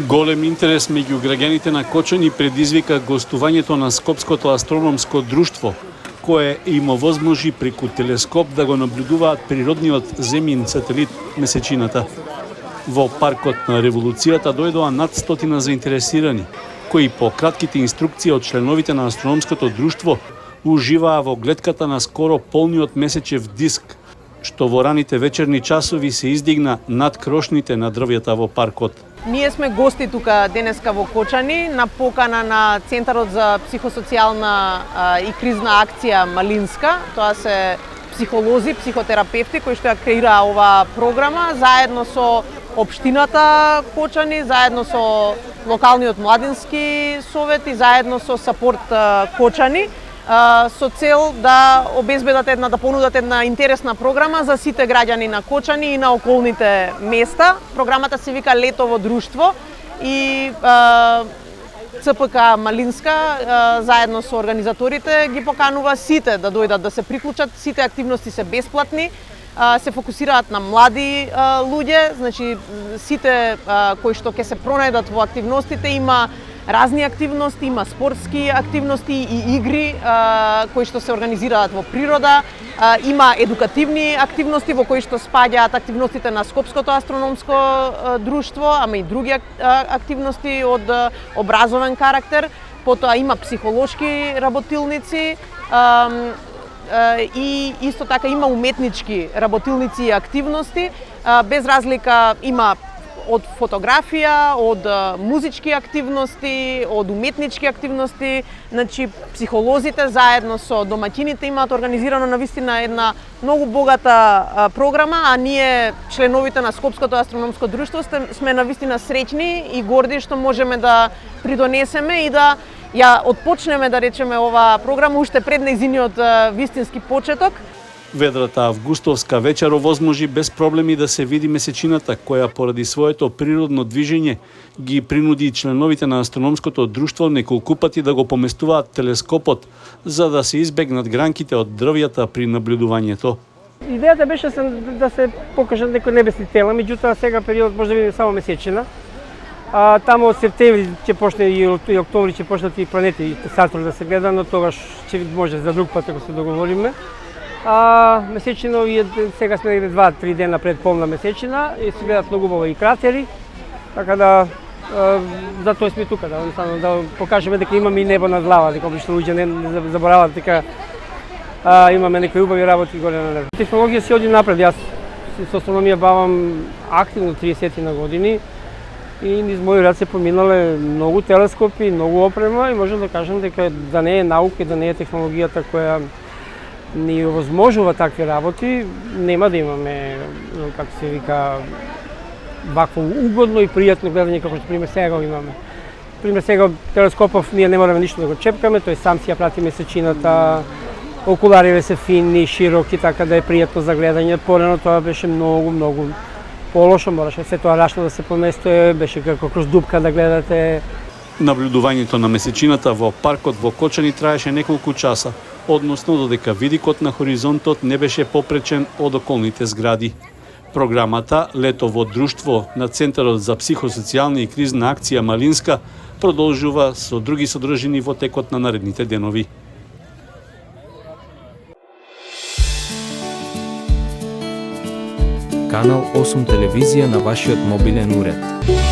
Голем интерес меѓу граѓаните на Кочани предизвика гостувањето на Скопското астрономско друштво, кое им овозможи преку телескоп да го наблюдуваат природниот земјин сателит Месечината. Во паркот на Револуцијата дојдоа над 100 заинтересирани, кои по кратките инструкции од членовите на астрономското друштво уживаа во гледката на скоро полниот месечев диск, што во раните вечерни часови се издигна над крошните на дрвјата во паркот. Ние сме гости тука денеска во Кочани на покана на Центарот за психосоцијална и кризна акција Малинска. Тоа се психолози, психотерапевти кои што ја креираа оваа програма заедно со општината Кочани, заедно со локалниот младински совет и заедно со Сапорт Кочани, со цел да обезбедат да понудат една интересна програма за сите граѓани на Кочани и на околните места. Програмата се вика Летово друштво и ЦПК Малинска заедно со организаторите ги поканува сите да дојдат да се приклучат. Сите активности се бесплатни, се фокусираат на млади луѓе, значи сите кои што ќе се пронајдат во активностите, има разни активности, има спортски активности и игри кои што се организираат во природа, има едукативни активности во кои што спаѓаат активностите на Скопското астрономско друштво, ама и други активности од образовен карактер, потоа има психолошки работилници, и исто така има уметнички работилници и активности, без разлика има од фотографија, од музички активности, од уметнички активности, значи психолозите заедно со домаќините имаат организирано навистина една многу богата програма, а ние членовите на Скопското астрономско друштво сме навистина среќни и горди што можеме да придонесеме и да ја отпочнеме, да речеме, оваа програма уште пред нејзиниот вистински почеток. Ведрата августовска вечер овозможи без проблеми да се види месечината, која поради своето природно движење ги принуди членовите на астрономското друштво неколку пати да го поместуваат телескопот, за да се избегнат гранките од дрвјата при наблюдувањето. Идејата беше да се покажат некои небесни тела, меѓутоа сега период може да видиме само месечина. Таму од септември ќе почне и октомври ќе почнат и планети и Сатурн да се гледа, но тогаш ќе може за друг пат ако се договориме. Месечина сега сме 2-3 дена пред полна месечина и се гледат многу убаво и кратери, така да затоа сме тука, да покажеме дека имаме и небо над глава, дека обично луѓе не заборават дека имаме некои убави работи горе на небо. Технологија се оди напред, јас со астрономија бавам активно 30 на години и низ мој рад се поминале многу телескопи, многу опрема и можам да кажам дека да не е наука и да не е технологијата која ни овозможува такви работи, нема да имаме, како се вика, вакво угодно и пријатно гледање како што пример сега го имаме. Пример сега телескопов ние не мораме ништо да го чепкаме, тој сам си ја прати месечината, окулариве се фини, широки, така да е пријатно за гледање. Порано тоа беше многу полошо, мораше се тоа рашно да се поместува, беше како кроз дупка да гледате. Наблюдувањето на месечината во паркот во Кочани траеше неколку часа, односно додека видикот на хоризонтот не беше попречен од околните згради. Програмата Летово друштво на Центарот за психосоцијална и кризна акција Малинска продолжува со други содржини во текот на наредните денови. Канал 8 телевизија на вашиот мобилен уред.